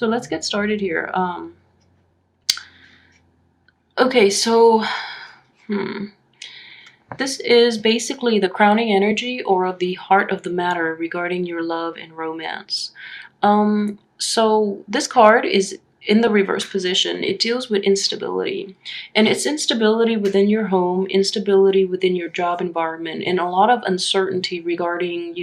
So let's get started here. Okay, so hmm, this is basically the crowning energy or the heart of the matter regarding your love and romance. So this card is in the reverse position. It deals with instability, and it's instability within your home, instability within your job environment, and a lot of uncertainty regarding,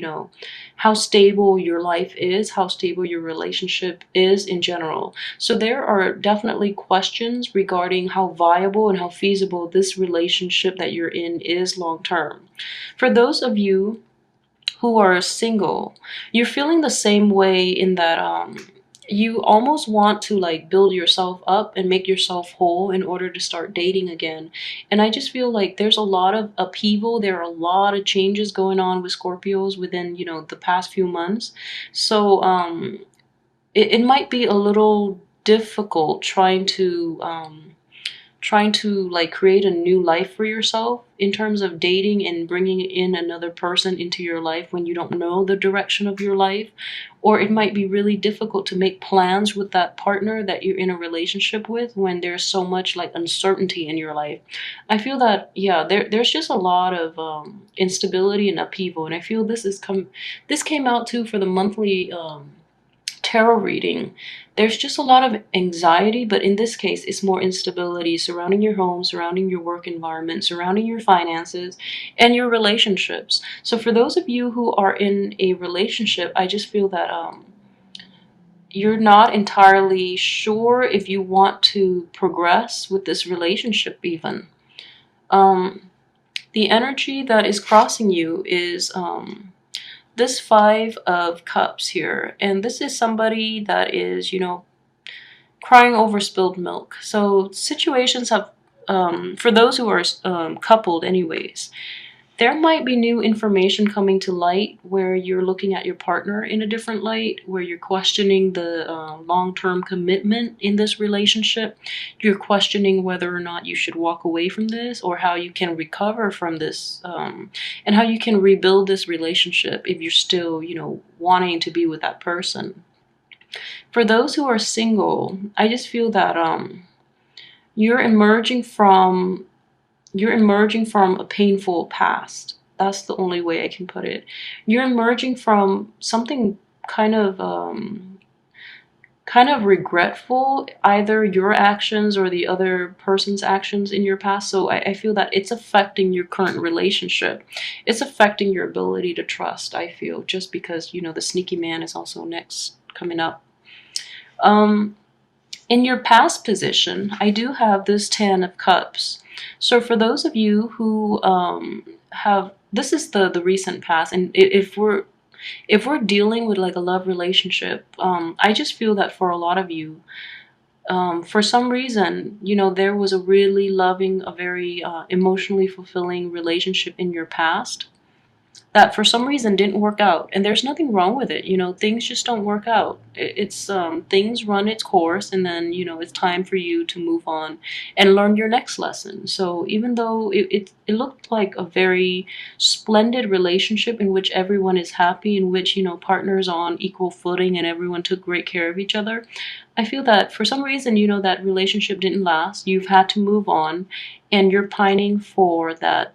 how stable your life is, how stable your relationship is in general. So there are definitely questions regarding how viable and how feasible this relationship that you're in is long term. For those of you who are single, you're feeling the same way in that you almost want to like build yourself up and make yourself whole in order to start dating again. And I just feel like there's a lot of upheaval, there are a lot of changes going on with Scorpios within, the past few months. So it might be a little difficult trying to like create a new life for yourself in terms of dating and bringing in another person into your life when you don't know the direction of your life. Or it might be really difficult to make plans with that partner that you're in a relationship with when there's so much like uncertainty in your life. I feel that, yeah, there's just a lot of instability and upheaval, and I feel this came out too for the monthly tarot reading. There's just a lot of anxiety, but in this case, it's more instability surrounding your home, surrounding your work environment, surrounding your finances, and your relationships. So, for those of you who are in a relationship, I just feel that you're not entirely sure if you want to progress with this relationship, even. Um, the energy that is crossing you is this Five of Cups here, and this is somebody that is, crying over spilled milk. So situations have, for those who are coupled, anyways, there might be new information coming to light where you're looking at your partner in a different light, where you're questioning the long-term commitment in this relationship. You're questioning whether or not you should walk away from this, or how you can recover from this, and how you can rebuild this relationship if you're still, wanting to be with that person. For those who are single, I just feel that you're emerging from you're emerging from a painful past. That's the only way I can put it. You're emerging from something kind of regretful, either your actions or the other person's actions in your past. So I feel that it's affecting your current relationship. It's affecting your ability to trust, I feel, just because, the sneaky man is also next coming up. Um, in your past position, I do have this Ten of Cups. So for those of you who have, this is the recent past, and if we're dealing with like a love relationship, I just feel that for a lot of you, for some reason, there was a really loving, a very emotionally fulfilling relationship in your past that for some reason didn't work out, and there's nothing wrong with it. Things just don't work out. It's things run its course, and then it's time for you to move on and learn your next lesson. So even though it looked like a very splendid relationship in which everyone is happy, in which partners are on equal footing and everyone took great care of each other, I feel that for some reason, that relationship didn't last. You've had to move on, and you're pining for that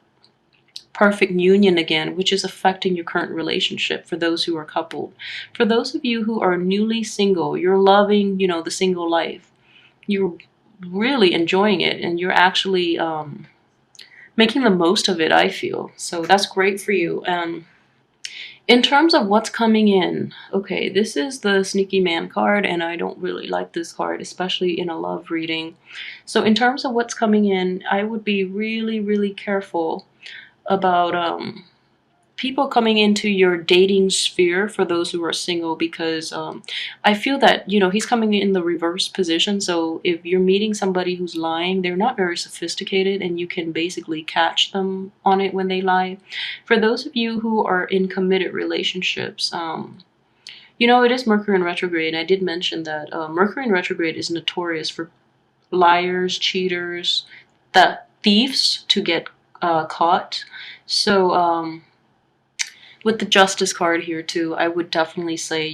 perfect union again, which is affecting your current relationship for those who are coupled. For those of you who are newly single, you're loving, the single life. You're really enjoying it, and you're actually making the most of it, I feel. So that's great for you. In terms of what's coming in, okay, this is the Sneaky Man card, and I don't really like this card, especially in a love reading. So in terms of what's coming in, I would be really, really careful about people coming into your dating sphere for those who are single, because I feel that he's coming in the reverse position. So if you're meeting somebody who's lying, they're not very sophisticated, and you can basically catch them on it when they lie. For those of you who are in committed relationships, it is Mercury in retrograde, and I did mention that Mercury in retrograde is notorious for liars, cheaters, the thieves to get caught. So with the Justice card here too, I would definitely say,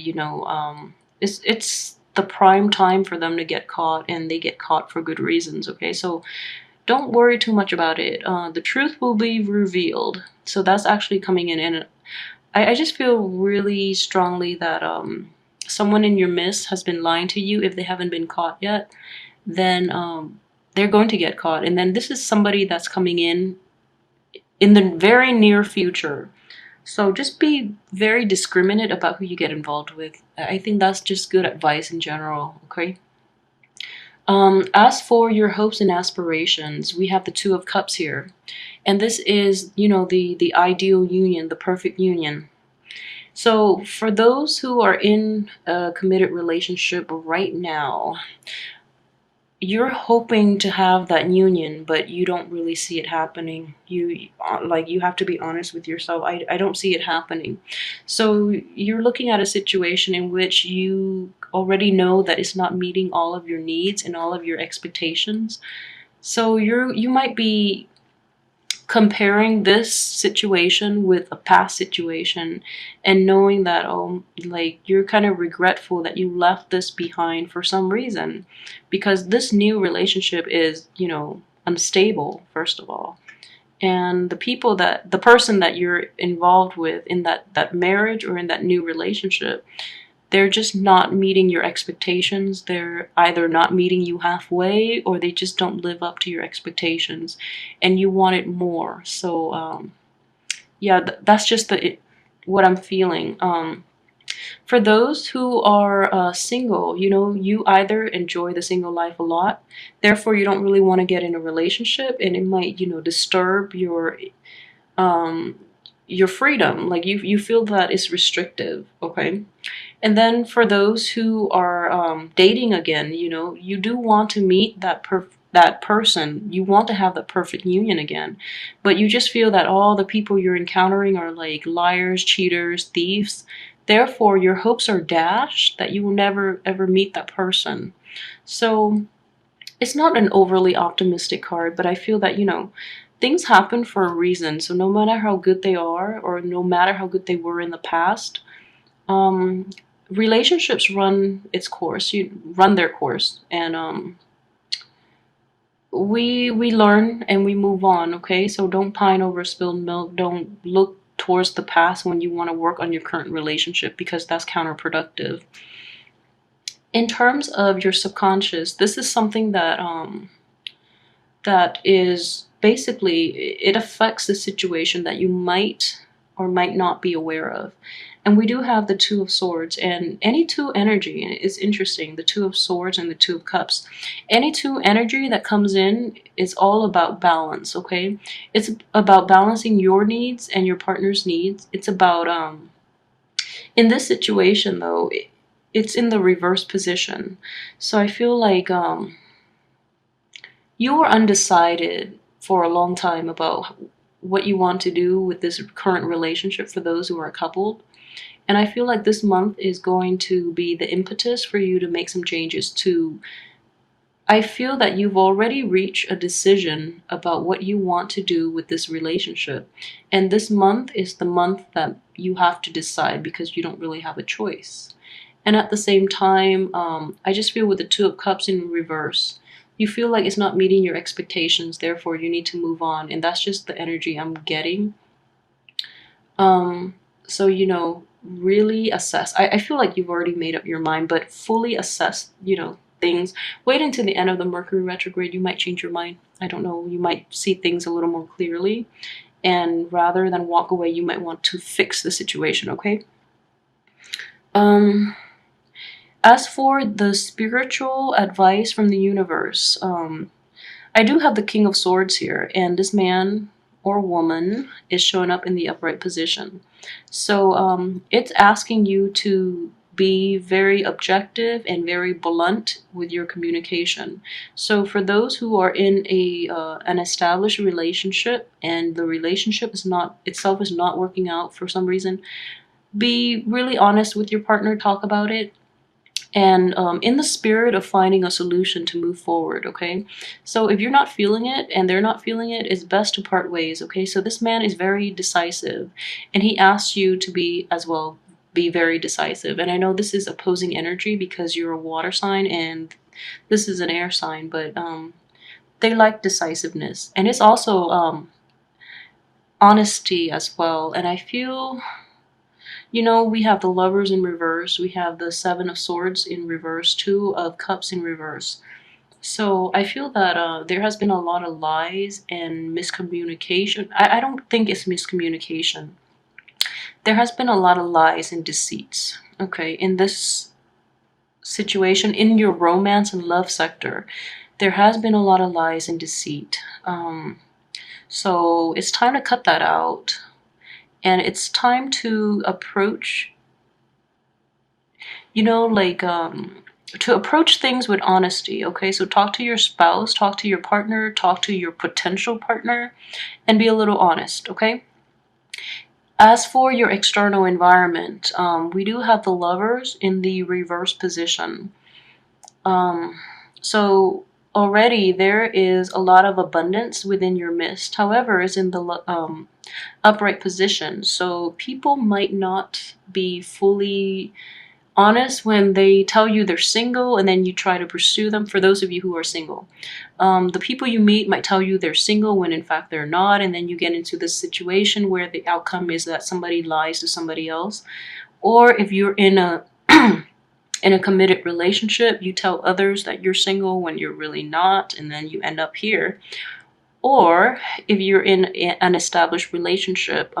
it's the prime time for them to get caught, and they get caught for good reasons, okay? So don't worry too much about it. The truth will be revealed. So that's actually coming in. And I just feel really strongly that someone in your midst has been lying to you. If they haven't been caught yet, then they're going to get caught. And then this is somebody that's coming in the very near future. So just be very discriminate about who you get involved with. I think that's just good advice in general, okay? As for your hopes and aspirations, we have the Two of Cups here. And this is, you know, the ideal union, the perfect union. So for those who are in a committed relationship right now, you're hoping to have that union, but you don't really see it happening. You have to be honest with yourself. I don't see it happening. So you're looking at a situation in which you already know that it's not meeting all of your needs and all of your expectations. So you might be comparing this situation with a past situation and knowing that, oh, like, you're kind of regretful that you left this behind for some reason, because this new relationship is, you know, unstable, first of all. And the person that you're involved with in that marriage or in that new relationship, they're just not meeting your expectations. They're either not meeting you halfway, or they just don't live up to your expectations, and you want it more. So yeah, that's just what I'm feeling. For those who are single, you know, you either enjoy the single life a lot, therefore you don't really want to get in a relationship, and it might, you know, disturb your freedom. Like you feel that it's restrictive, okay? And then for those who are dating again, you know, you do want to meet that person. You want to have that perfect union again, but you just feel that all the people you're encountering are like liars, cheaters, thieves. Therefore, your hopes are dashed that you will never ever meet that person. So it's not an overly optimistic card, but I feel that, you know, things happen for a reason. So no matter how good they are, or no matter how good they were in the past, um, relationships run its course. You run their course, and we learn and we move on. Okay, so don't pine over spilled milk. Don't look towards the past when you want to work on your current relationship, because that's counterproductive. In terms of your subconscious, this is something that is basically, it affects the situation that you might or might not be aware of. And we do have the Two of Swords, and any two energy is interesting. The Two of Swords and the Two of Cups. Any two energy that comes in is all about balance, okay? It's about balancing your needs and your partner's needs. It's about, in this situation though, it's in the reverse position. So I feel like you were undecided for a long time about what you want to do with this current relationship for those who are coupled. And I feel like this month is going to be the impetus for you to make some changes too. I feel that you've already reached a decision about what you want to do with this relationship. And this month is the month that you have to decide, because you don't really have a choice. And at the same time, I just feel with the Two of Cups in reverse, you feel like it's not meeting your expectations, therefore you need to move on. And that's just the energy I'm getting. So, you know, really assess. I feel like you've already made up your mind, but fully assess, you know, things. Wait until the end of the Mercury retrograde. You might change your mind. I don't know. You might see things a little more clearly. And rather than walk away, you might want to fix the situation, okay? As for the spiritual advice from the universe, I do have the King of Swords here, and this man or woman is showing up in the upright position. So it's asking you to be very objective and very blunt with your communication. So for those who are in an established relationship, and the relationship is not working out for some reason, be really honest with your partner, talk about it, and in the spirit of finding a solution to move forward, okay? So if you're not feeling it and they're not feeling it, it's best to part ways, okay? So this man is very decisive, and he asks you to be as well be very decisive. And I know this is opposing energy because you're a water sign and this is an air sign, but they like decisiveness. And it's also honesty as well. And I feel, we have the Lovers in reverse, we have the Seven of Swords in reverse, Two of Cups in reverse. So I feel that there has been a lot of lies and miscommunication. I don't think it's miscommunication. There has been a lot of lies and deceits, okay, in this situation, in your romance and love sector. There has been a lot of lies and deceit. So it's time to cut that out. And it's time to approach, to approach things with honesty, okay? So talk to your spouse, talk to your partner, talk to your potential partner, and be a little honest, okay? As for your external environment, we do have the Lovers in the reverse position. So already there is a lot of abundance within your midst. However, it's in the upright position. So people might not be fully honest when they tell you they're single and then you try to pursue them. For those of you who are single, the people you meet might tell you they're single when in fact they're not, and then you get into this situation where the outcome is that somebody lies to somebody else. Or if you're in a in a committed relationship, you tell others that you're single when you're really not, and then you end up here. Or if you're in an established relationship,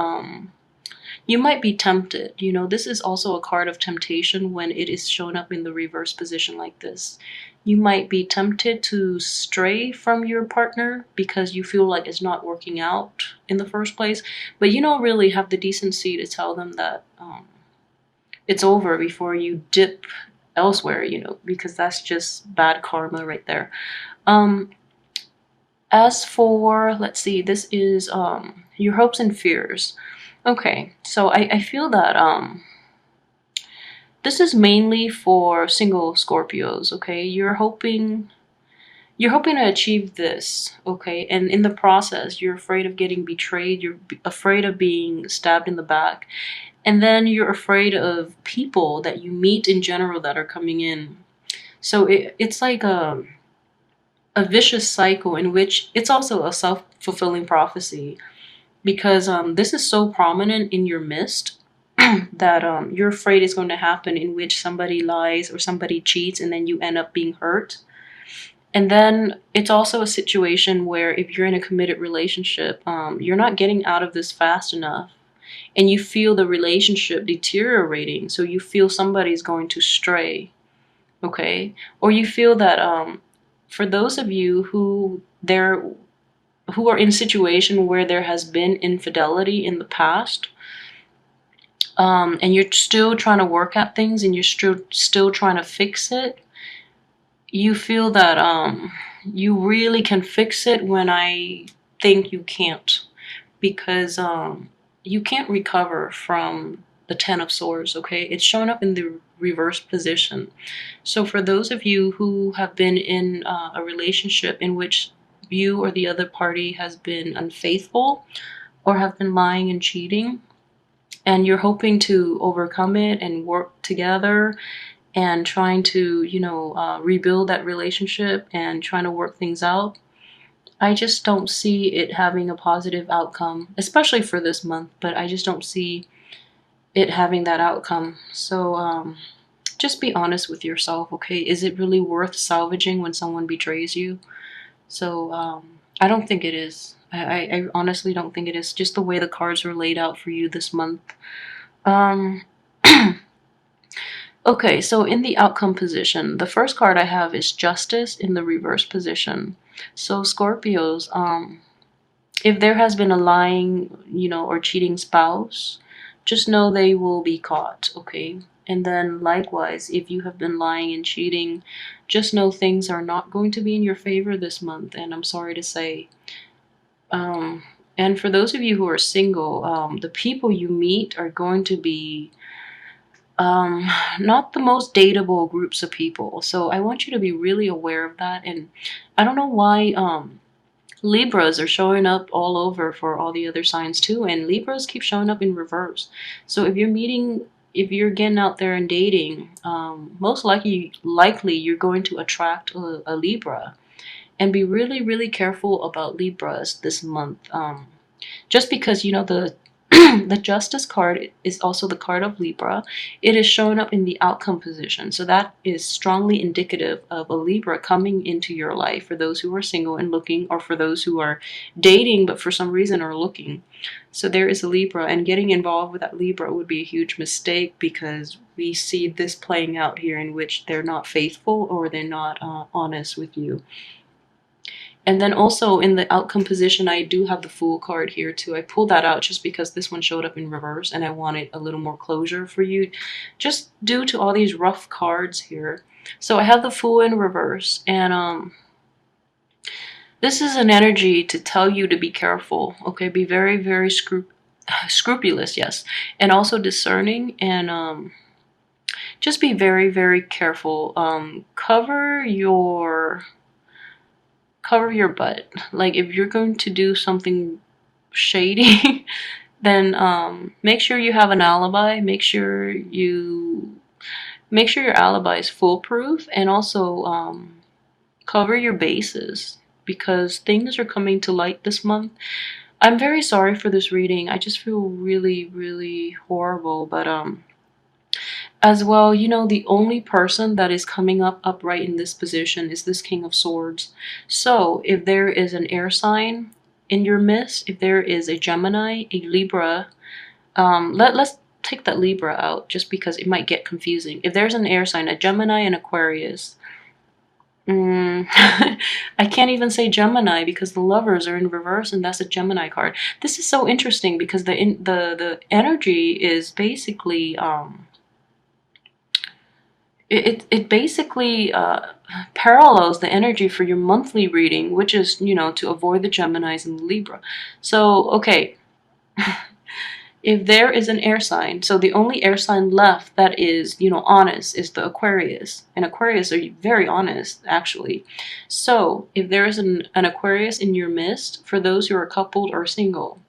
you might be tempted. This is also a card of temptation when it is shown up in the reverse position like this. You might be tempted to stray from your partner because you feel like it's not working out in the first place, but you don't really have the decency to tell them that it's over before you dip elsewhere, because that's just bad karma right there. As for, let's see, this is your hopes and fears. Okay, so I feel that this is mainly for single Scorpios, okay? You're hoping to achieve this, okay? And in the process, you're afraid of getting betrayed, you're afraid of being stabbed in the back. And then you're afraid of people that you meet in general that are coming in. So it's like a vicious cycle in which it's also a self-fulfilling prophecy, because this is so prominent in your midst that you're afraid it's going to happen, in which somebody lies or somebody cheats and then you end up being hurt. And then it's also a situation where if you're in a committed relationship, you're not getting out of this fast enough. And you feel the relationship deteriorating, so you feel somebody's going to stray, okay? Or you feel that for those of you who are in a situation where there has been infidelity in the past, and you're still trying to work at things and you're still trying to fix it, you feel that you really can fix it when I think you can't, because you can't recover from the Ten of Swords, okay? It's shown up in the reverse position. So for those of you who have been in a relationship in which you or the other party has been unfaithful or have been lying and cheating, and you're hoping to overcome it and work together and trying to, rebuild that relationship and trying to work things out, I just don't see it having a positive outcome, especially for this month, but I just don't see it having that outcome. So just be honest with yourself, okay? Is it really worth salvaging when someone betrays you? So I don't think it is. I honestly don't think it is, just the way the cards are laid out for you this month. Okay, so in the outcome position, the first card I have is Justice in the reverse position. So Scorpios, if there has been a lying, or cheating spouse, just know they will be caught, okay? And then likewise, if you have been lying and cheating, just know things are not going to be in your favor this month, and I'm sorry to say. And for those of you who are single, the people you meet are going to be not the most dateable groups of people. So I want you to be really aware of that. And I don't know why Libras are showing up all over for all the other signs too, and Libras keep showing up in reverse. So if you're meeting if you're getting out there and dating, most likely you're going to attract a Libra, and be really, really careful about Libras this month. Just because, you know, the the Justice card is also the card of Libra. It is showing up in the outcome position. So that is strongly indicative of a Libra coming into your life for those who are single and looking, or for those who are dating but for some reason are looking. So there is a Libra, and getting involved with that Libra would be a huge mistake, because we see this playing out here in which they're not faithful, or they're not honest with you. And then also in the outcome position, I do have the Fool card here too. I pulled that out just because this one showed up in reverse and I wanted a little more closure for you, just due to all these rough cards here. So I have the Fool in reverse, and this is an energy to tell you to be careful, okay? Be very, very scrupulous, yes, and also discerning, and just be very, very careful. Cover your butt. Like, if you're going to do something shady, then make sure you have an alibi. Make sure your alibi is foolproof, and also cover your bases, because things are coming to light this month. I'm very sorry for this reading. I just feel really, really horrible, but as well, you know, the only person that is coming up upright in this position is this King of Swords. So if there is an air sign in your midst, if there is a Gemini, a Libra, let's take that Libra out just because it might get confusing. If there's an air sign, a Gemini and Aquarius, I can't even say Gemini because the Lovers are in reverse, and that's a Gemini card. This is so interesting because the energy is basically it basically parallels the energy for your monthly reading, which is, you know, to avoid the Geminis and the Libra. So, okay, if there is an air sign, so the only air sign left that is, you know, honest is the Aquarius. And Aquarius are very honest, actually. So, if there is an Aquarius in your midst, for those who are coupled or single,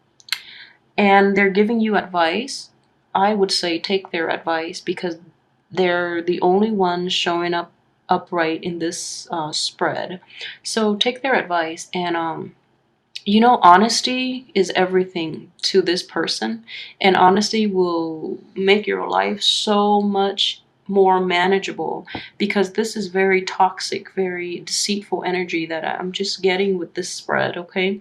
and they're giving you advice, I would say take their advice, because they're the only ones showing up upright in this spread. So take their advice, and you know, honesty is everything to this person, and honesty will make your life so much more manageable, because this is very toxic, very deceitful energy that I'm just getting with this spread, okay?